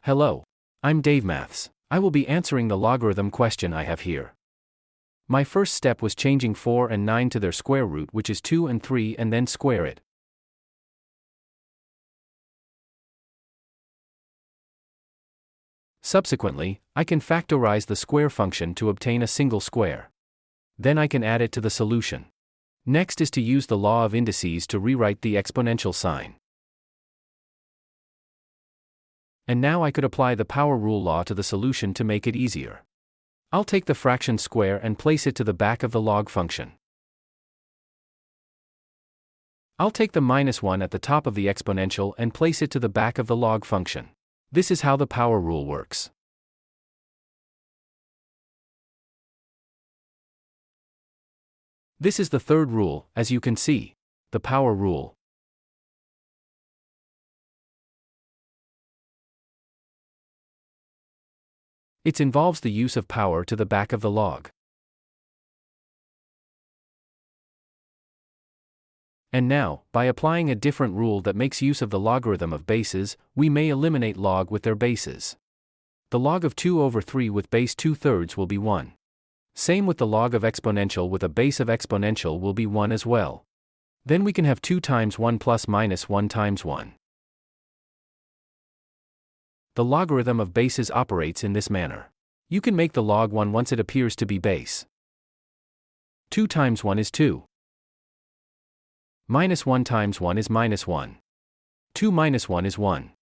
Hello. I'm Dave Maths. I will be answering the logarithm question I have here. My first step was changing 4 and 9 to their square root, which is 2 and 3, and then square it. Subsequently, I can factorize the square function to obtain a single square. Then I can add it to the solution. Next is to use the law of indices to rewrite the exponential sign. And now I could apply the power rule law to the solution to make it easier. I'll take the fraction square and place it to the back of the log function. I'll take the -1 at the top of the exponential and place it to the back of the log function. This is how the power rule works. This is the third rule, as you can see, the power rule. It involves the use of power to the back of the log. And now, by applying a different rule that makes use of the logarithm of bases, we may eliminate log with their bases. The log of 2 over 3 with base 2/3 will be 1. Same with the log of exponential with a base of exponential will be 1 as well. Then we can have 2 times 1 plus minus 1 times 1. The logarithm of bases operates in this manner. You can make the log 1 once it appears to be base. 2 times 1 is 2. Minus 1 times 1 is -1. 2 minus 1 is 1.